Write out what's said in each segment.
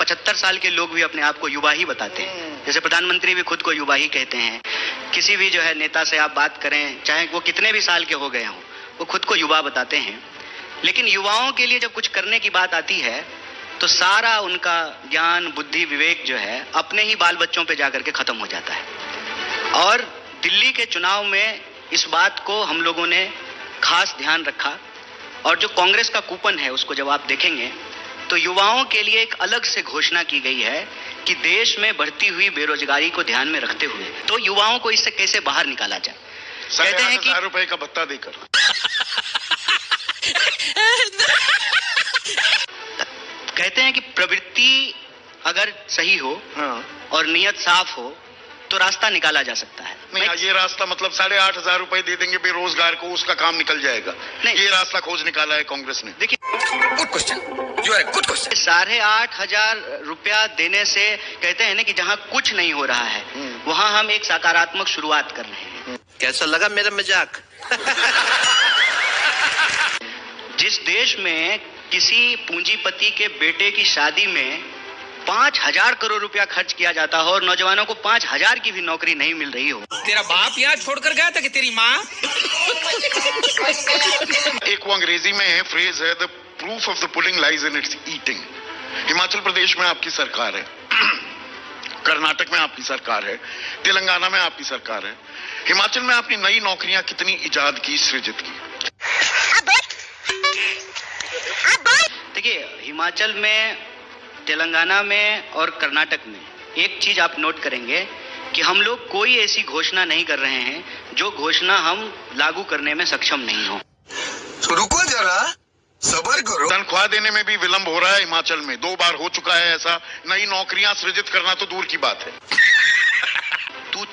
75 साल के लोग भी अपने आप को युवा ही बताते हैं। जैसे प्रधानमंत्री भी खुद को युवा ही कहते हैं। किसी भी जो है नेता से आप बात करें, चाहे वो कितने भी साल के हो गए हों, वो खुद को युवा बताते हैं। लेकिन युवाओं के लिए जब कुछ करने की बात आती है तो सारा उनका ज्ञान, बुद्धि, विवेक जो है अपने ही बाल बच्चों पे जाकर के खत्म हो जाता है। और दिल्ली के चुनाव में इस बात को हम लोगों ने खास ध्यान रखा। और जो कांग्रेस का कूपन है उसको जब आप देखेंगे तो युवाओं के लिए एक अलग से घोषणा की गई है कि देश में बढ़ती हुई बेरोजगारी को ध्यान में रखते हुए तो युवाओं को इससे कैसे बाहर निकाला जाए। कहते हैं कि ₹8,000 का भत्ता देकर कहते हैं कि प्रवृत्ति अगर सही हो और नियत साफ हो तो रास्ता निकाला जा सकता है। नहीं, ये रास्ता मतलब ₹8,500 दे देंगे बेरोजगार को, उसका काम निकल जाएगा। नहीं, ये रास्ता खोज निकाला है कांग्रेस ने। देखिए, good question, you are good question. ₹8,500 देने से कहते हैं ना कि जहाँ कुछ नहीं हो रहा है वहाँ हम एक सकारात्मक शुरुआत कर रहे हैं। कैसा लगा मेरा मजाक? जिस देश में किसी पूंजीपति के बेटे की शादी में 5,000 करोड़ रुपया खर्च किया जाता हो और नौजवानों को 5,000 की भी नौकरी नहीं मिल रही हो। तेरा बाप यहाँ छोड़कर गया था कि तेरी माँ? एक वो अंग्रेजी में है, फ्रेज है, the proof of the pudding lies in its eating. Himachal Pradesh में आपकी सरकार है, कर्नाटक में आपकी सरकार है, तेलंगाना में आपकी सरकार है। हिमाचल में आपने नई नौकरियां कितनी इजाद की, सृजित की? देखिए, हिमाचल में, तेलंगाना में और कर्नाटक में एक चीज आप नोट करेंगे कि हम लोग कोई ऐसी घोषणा नहीं कर रहे हैं जो घोषणा हम लागू करने में सक्षम नहीं हो। तो रुको जरा, सब्र करो। तनख्वाह देने में भी विलंब हो रहा है हिमाचल में, 2 बार हो चुका है ऐसा। नई नौकरियां सृजित करना तो दूर की बात है।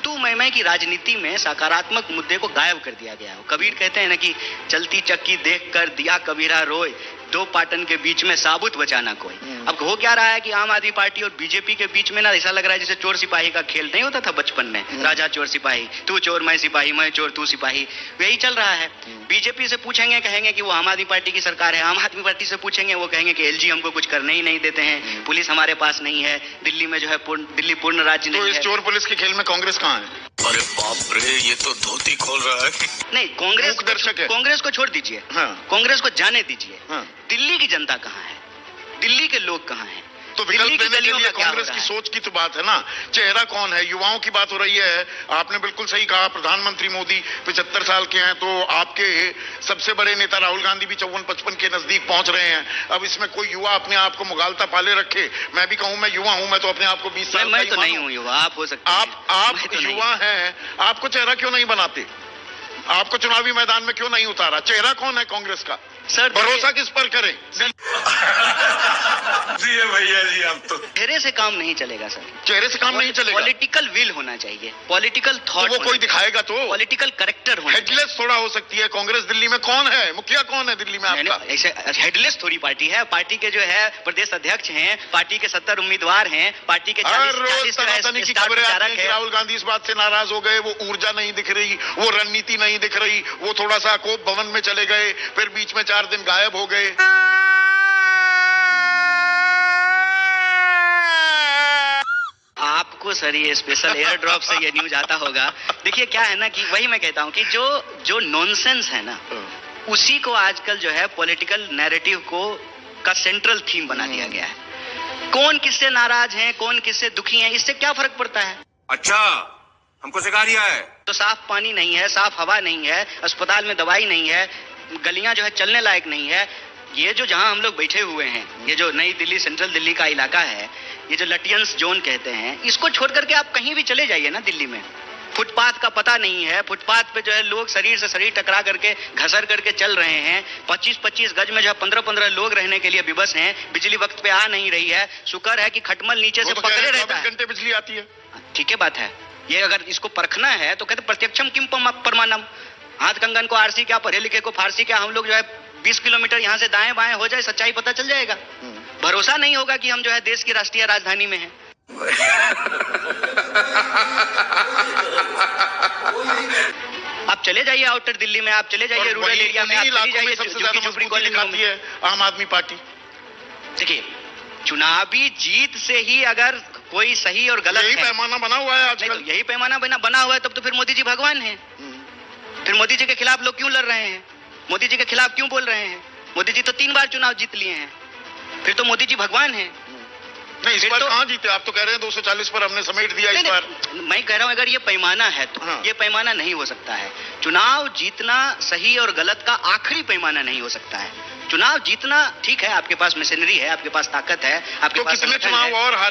तू मैं की राजनीति में सकारात्मक मुद्दे को गायब कर दिया गया है। कबीर कहते हैं ना कि चलती चक्की देख कर दिया कबीरा रोए, 2 पाटन के बीच में साबुत बचाना कोई। अब हो क्या रहा है कि आम आदमी पार्टी और बीजेपी के बीच में ना ऐसा लग रहा है जैसे चोर सिपाही का खेल नहीं होता था बचपन में, राजा चोर सिपाही, तू चोर मैं सिपाही, मैं चोर तू सिपाही, यही चल रहा है। बीजेपी से पूछेंगे कहेंगे कि वो आम आदमी पार्टी की सरकार है, आम आदमी पार्टी से पूछेंगे वो कहेंगे कि एलजी हमको कुछ करने ही नहीं देते हैं, पुलिस हमारे पास नहीं है, दिल्ली में जो है दिल्ली पूर्ण राज्य नहीं है। तो इस चोर पुलिस के खेल में कांग्रेस कहाँ है? अरे बाप रे, ये तो धोती खोल रहा है। नहीं, कांग्रेस को छोड़ दीजिए, कांग्रेस को जाने दीजिए। दिल्ली की जनता कहाँ है, दिल्ली के लोग कहाँ हैं? तो विकल्प देने के लिए कांग्रेस की सोच की तो बात है ना। चेहरा कौन है? युवाओं की बात हो रही है। आपने बिल्कुल सही कहा, प्रधानमंत्री मोदी 75 साल के हैं, तो आपके सबसे बड़े नेता राहुल गांधी भी 54-55 के नजदीक पहुंच रहे हैं। अब इसमें कोई युवा अपने आप को मुगालता पाले रखे। मैं भी कहूं मैं युवा हूं, मैं तो अपने आप को 20 साल मैं तो नहीं हूं युवा, आप हो सकते हैं। आप युवा हैं, आपको चेहरा क्यों नहीं बनाते? आपको चुनावी मैदान में क्यों नहीं उतारा? चेहरा कौन है कांग्रेस का? सर, भरोसा किस पर करें? जी भैया जी, आप तो चेहरे से काम नहीं चलेगा सर, चेहरे से काम नहीं चलेगा। पॉलिटिकल विल होना चाहिए, पॉलिटिकल थॉट। वो कोई दिखाएगा तो पॉलिटिकल करेक्टर होना। हेडलेस थोड़ा हो सकती है कांग्रेस। दिल्ली में कौन है मुखिया, कौन है दिल्ली में आपका? ऐसे हेडलेस थोड़ी पार्टी है। पार्टी के जो है प्रदेश अध्यक्ष हैं, पार्टी के 70 उम्मीदवार हैं, पार्टी के 40 की खबरें आती हैं कि राहुल गांधी इस बात से नाराज हो गए, वो ऊर्जा नहीं दिख रही, वो रणनीति नहीं दिख रही, वो थोड़ा सा कोप भवन में चले गए, फिर बीच में 4 दिन गायब हो गए। आपको सर ये स्पेशल एयर ड्रॉप से ये न्यूज आता होगा। देखिए क्या है ना कि वही मैं कहता हूँ कि जो नॉनसेंस है ना, उसी को आजकल जो है पॉलिटिकल नैरेटिव का सेंट्रल थीम बना दिया गया है। कौन किससे नाराज है, कौन किससे दुखी है, इससे क्या फर्क पड़ता है? अच्छा, हमको सिखा दिया है। तो साफ पानी नहीं है, साफ हवा नहीं है, अस्पताल में दवाई नहीं है, गलियां जो है चलने लायक नहीं है। ये जो जहां हम लोग बैठे हुए हैं, ये जो नई दिल्ली, सेंट्रल दिल्ली का इलाका है, ये जो लटियंस जोन कहते हैं, इसको छोड़ करके आप कहीं भी चले जाइए ना दिल्ली में, फुटपाथ का पता नहीं है। फुटपाथ पे जो है लोग शरीर से शरीर टकरा करके घसर करके चल रहे हैं। 25-25 गज में जो है 15-15 लोग रहने के लिए विवश हैं। बिजली वक्त पे आ नहीं रही है। शुक्र है कि खटमल नीचे से पकड़े रहता है। 24 घंटे बिजली आती है। ठीक है, बात है ये। अगर इसको परखना है तो कहते प्रत्यक्षम किम प्रमाणम। हाथ कंगन को आरसी क्या, पढ़े लिखे को फारसी क्या। हम लोग जो है 20 किलोमीटर यहाँ से दाएं बाएं हो जाए, सच्चाई पता चल जाएगा। भरोसा नहीं होगा कि हम जो है देश की राष्ट्रीय राजधानी में हैं। आप चले जाइए आउटर दिल्ली में, आप चले जाइए रूरल एरिया में, आप चले जाइए झुग्गी झोपड़ी कॉलोनी में। आम आदमी पार्टी। देखिए, चुनावी जीत से ही अगर कोई सही और गलत यही है, पैमाना बना हुआ है नहीं आजकल। तो यही पैमाना बना हुआ है, तब तो फिर मोदी जी भगवान हैं। फिर मोदी जी के खिलाफ लोग क्यों लड़ रहे हैं, मोदी जी के खिलाफ क्यों बोल रहे हैं? मोदी जी तो 3 बार चुनाव जीत लिए हैं, फिर तो मोदी जी भगवान हैं। नहीं, इस फिर बार तो- कहाँ जीते? आप तो कह रहे हैं 240 पर हमने समेट दिया इस नहीं, बार। नहीं, मैं कह रहा हूं अगर ये पैमाना है तो हाँ। ये पैमाना नहीं हो सकता है। चुनाव जीतना सही और गलत का आखिरी पैमाना नहीं हो सकता है। चुनाव जीतना ठीक है, आपके पास मशीनरी है, आपके पास ताकत है, आपके तो पास कितने संगठन चुनाव है। और हारे